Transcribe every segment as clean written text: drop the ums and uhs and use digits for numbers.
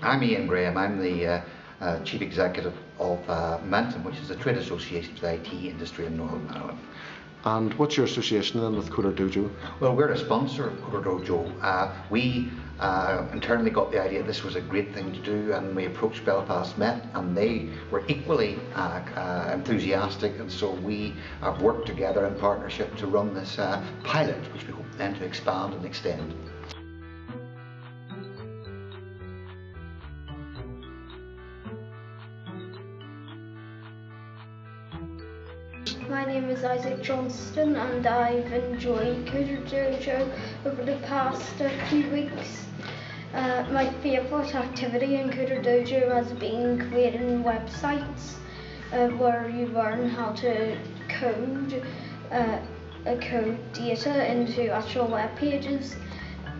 I'm Ian Graham. I'm the Chief Executive of Mentum, which is a trade association for the IT industry in Northern Ireland. And what's your association then with CoderDojo? Well, we're a sponsor of CoderDojo. We internally got the idea this was a great thing to do, and we approached Belfast Met, and they were equally enthusiastic, and so we have worked together in partnership to run this pilot, which we hope then to expand and extend. My name is Isaac Johnston, and I've enjoyed CoderDojo over the past few weeks. My favourite activity in CoderDojo has been creating websites where you learn how to code data into actual web pages.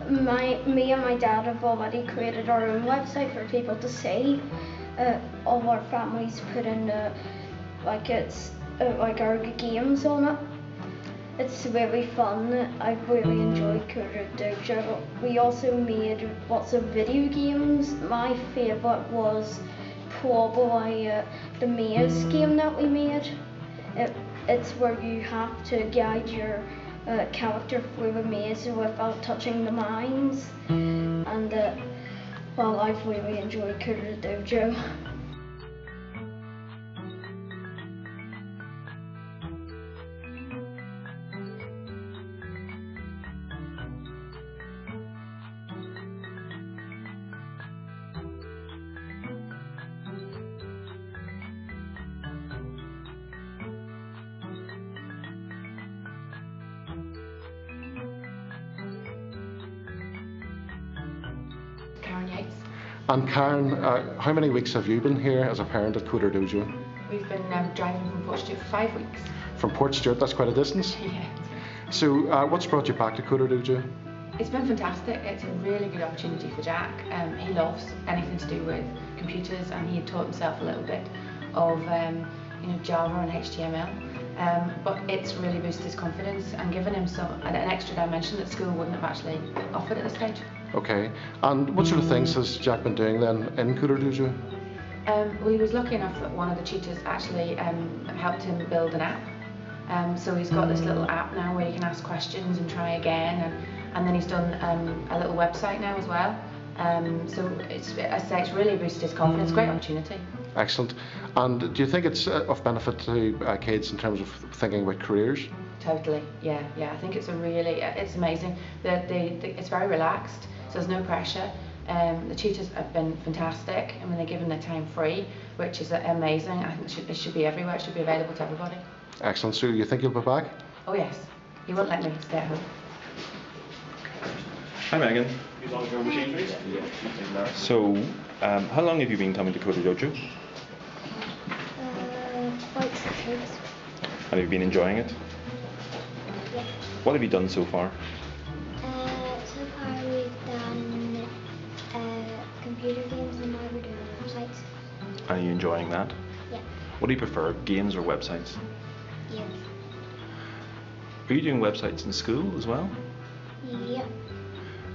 Me and my dad have already created our own website for people to see. All our families put in like our games on it. It's really fun. I've really enjoyed CoderDojo. We also made lots of video games. My favourite was probably the maze game that we made. It's where you have to guide your character through a maze without touching the mines. And well, I've really enjoyed CoderDojo. And Karen, how many weeks have you been here as a parent at CoderDojo? We've been driving from Portstewart for 5 weeks. From Portstewart, that's quite a distance. Yeah. So what's brought you back to CoderDojo? It's been fantastic. It's a really good opportunity for Jack. He loves anything to do with computers, and he had taught himself a little bit of Java and HTML. But it's really boosted his confidence and given him an extra dimension that school wouldn't have actually offered at this stage. Okay, and what sort of things has Jack been doing then in CoderDojo? Well, he was lucky enough that one of the tutors actually helped him build an app. So he's got this little app now where you can ask questions and try again, and then he's done a little website now as well. So as I say, it's really boosted his confidence. Great opportunity. Excellent. And do you think it's of benefit to kids in terms of thinking about careers? Totally, yeah. I think it's it's amazing. It's very relaxed, so there's no pressure. The tutors have been fantastic. I mean, they're given their time free, which is amazing. I think it should be everywhere. It should be available to everybody. Excellent. So you think you'll be back? Oh yes. He won't let me stay at home. Hi Megan. So, how long have you been coming to CoderDojo? About 6 weeks. And have you been enjoying it? Yeah. What have you done so far? So far we've done computer games, and now we're doing websites. Are you enjoying that? Yeah. What do you prefer, games or websites? Games. Are you doing websites in school as well? Yeah.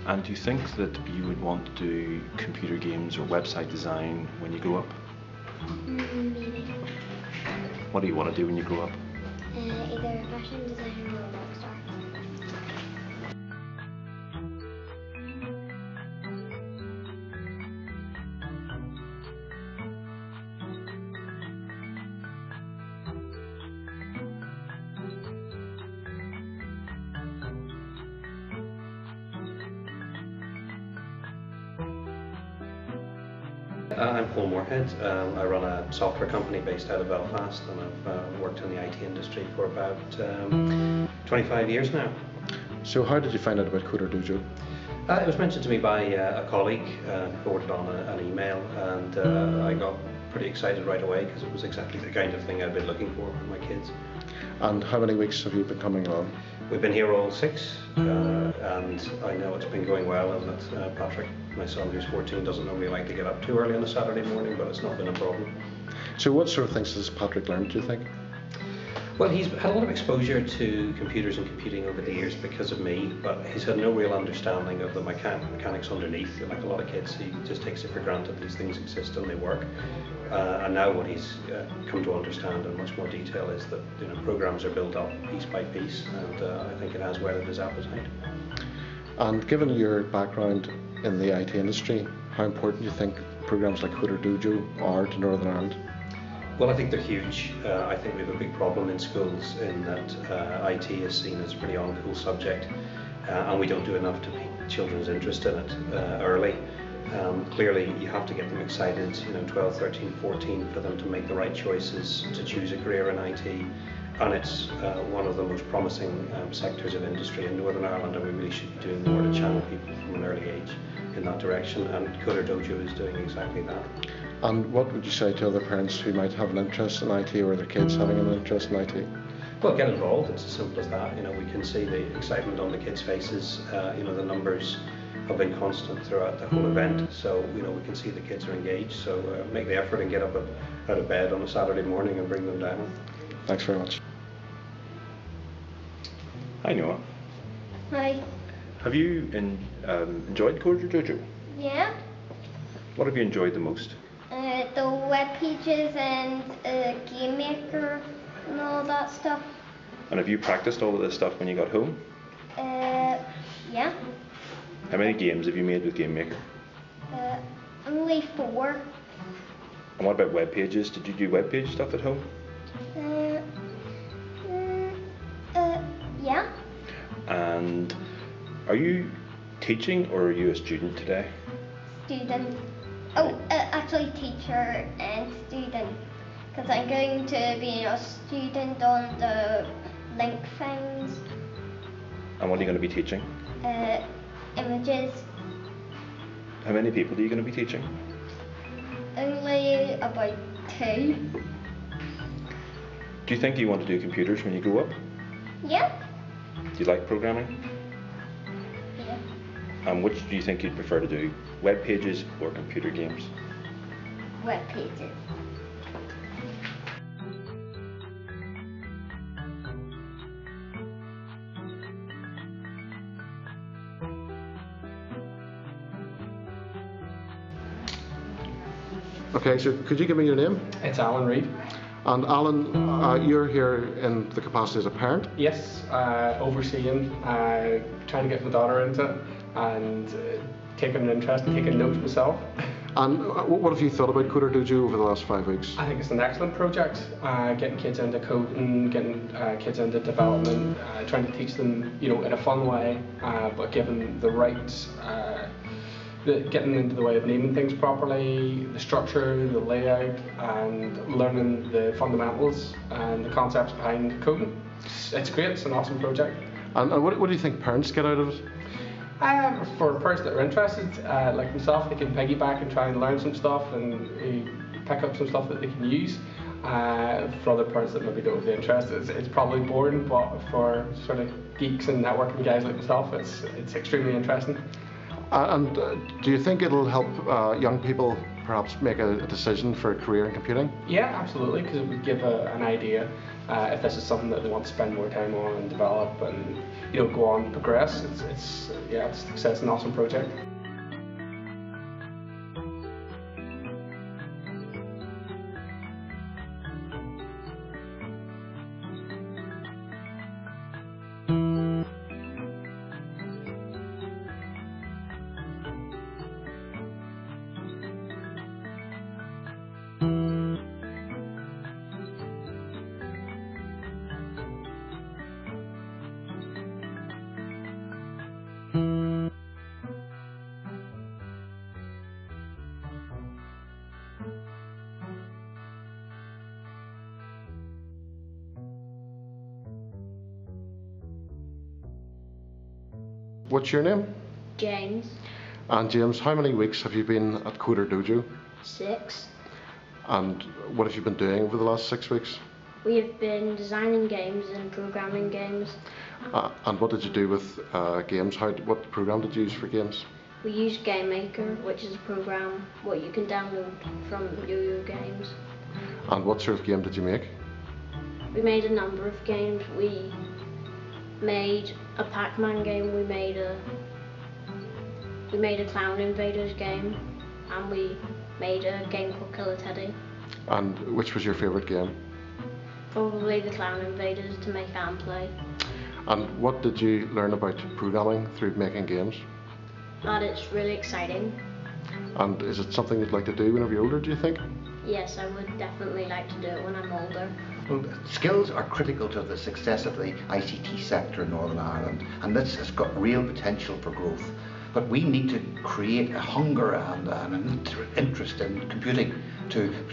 And do you think that you would want to do computer games or website design when you grow up? Maybe. What do you want to do when you grow up? Either fashion designer or rock star. I'm Paul Moorhead. I run a software company based out of Belfast, and I've worked in the IT industry for about 25 years now. So how did you find out about CoderDojo? It was mentioned to me by a colleague who forwarded on an email, and I got pretty excited right away because it was exactly the kind of thing I've been looking for my kids. And how many weeks have you been coming on? We've been here all 6, and I know it's been going well, and that Patrick, my son who's 14, doesn't normally like to get up too early on a Saturday morning, but it's not been a problem. So what sort of things has Patrick learned, do you think? Well, he's had a lot of exposure to computers and computing over the years because of me, but he's had no real understanding of the mechanics underneath. Like a lot of kids, he just takes it for granted these things exist and they work. And now what he's come to understand in much more detail is that programs are built up piece by piece, and I think it has whetted his appetite. And given your background in the IT industry, how important do you think programs like CoderDojo are to Northern Ireland? Well, I think they're huge. I think we have a big problem in schools in that IT is seen as a pretty uncool subject, and we don't do enough to pique children's interest in it early. Clearly, you have to get them excited, 12, 13, 14, for them to make the right choices to choose a career in IT. And it's one of the most promising sectors of industry in Northern Ireland, and we really should be doing more to channel people from an early age in that direction, and CoderDojo is doing exactly that. And what would you say to other parents who might have an interest in IT, or their kids having an interest in IT? Well, get involved. It's as simple as that. We can see the excitement on the kids' faces. The numbers have been constant throughout the whole event, so we can see the kids are engaged. So make the effort and get up out of bed on a Saturday morning and bring them down. Thanks very much. Hi Noah. Hi. Have you enjoyed CoderDojo? Yeah. What have you enjoyed the most? The web pages and game maker and all that stuff. And have you practiced all of this stuff when you got home? Yeah. How many games have you made with Game Maker? Only 4. And what about web pages? Did you do web page stuff at home? Yeah. And are you teaching, or are you a student today? Student. Oh, actually teacher and student. Because I'm going to be a student on the link things. And what are you going to be teaching? Images. How many people are you going to be teaching? Only about 2. Do you think you want to do computers when you grow up? Yeah. Do you like programming? Yeah. And which do you think you'd prefer to do, web pages or computer games? Web pages. Okay, so could you give me your name? It's Alan Reid. And Alan, you're here in the capacity as a parent? Yes, overseeing, trying to get my daughter into it, and taking an interest and taking notes myself. And what have you thought about CoderDojo over the last 5 weeks? I think it's an excellent project, getting kids into coding, getting kids into development, trying to teach them, in a fun way, but given the right, getting into the way of naming things properly, the structure, the layout, and learning the fundamentals and the concepts behind coding. It's great. It's an awesome project. And what do you think parents get out of it? For parents that are interested, like myself, they can piggyback and try and learn some stuff and pick up some stuff that they can use. For other parents that maybe don't have the interest, it's probably boring, but for sort of geeks and networking guys like myself, it's extremely interesting. And do you think it'll help young people perhaps make a decision for a career in computing? Yeah, absolutely, because it would give an idea if this is something that they want to spend more time on and develop and go on and progress. It's an awesome project. What's your name? James. And James, how many weeks have you been at CoderDojo? 6. And what have you been doing over the last 6 weeks? We have been designing games and programming games. And what did you do with games? What program did you use for games? We use Game Maker, which is a program what you can download from Yo-Yo Games. And what sort of game did you make? We made a number of games. We made a Pac-Man game, we made a Clown Invaders game, and we made a game called Killer Teddy. And which was your favourite game? Probably the Clown Invaders to make and play. And what did you learn about programming through making games? But it's really exciting. And is it something you'd like to do whenever you're older, do you think? Yes, I would definitely like to do it when I'm older. Well, skills are critical to the success of the ICT sector in Northern Ireland, and this has got real potential for growth. But we need to create a hunger and an interest in computing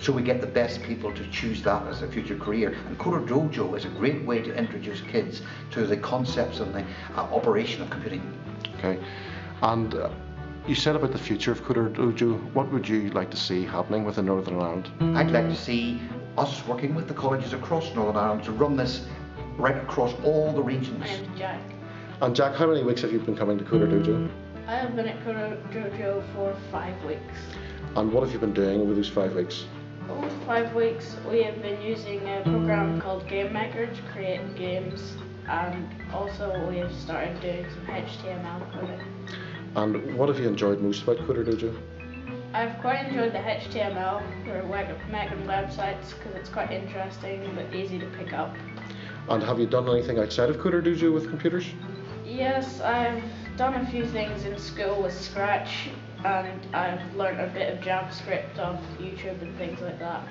so we get the best people to choose that as a future career. And CoderDojo is a great way to introduce kids to the concepts and the operation of computing. Okay. And you said about the future of CoderDojo. What would you like to see happening within Northern Ireland? I'd like to see us working with the colleges across Northern Ireland to run this right across all the regions. My name's Jack. And Jack, how many weeks have you been coming to CoderDojo? I have been at CoderDojo for 5 weeks. And what have you been doing over those 5 weeks? Over 5 weeks, we have been using a program called Game Maker to create games, and also we have started doing some HTML coding. And what have you enjoyed most about CoderDojo? I've quite enjoyed the HTML for making websites because it's quite interesting but easy to pick up. And have you done anything outside of CoderDojo with computers? Yes, I've done a few things in school with Scratch, and I've learnt a bit of JavaScript off YouTube and things like that.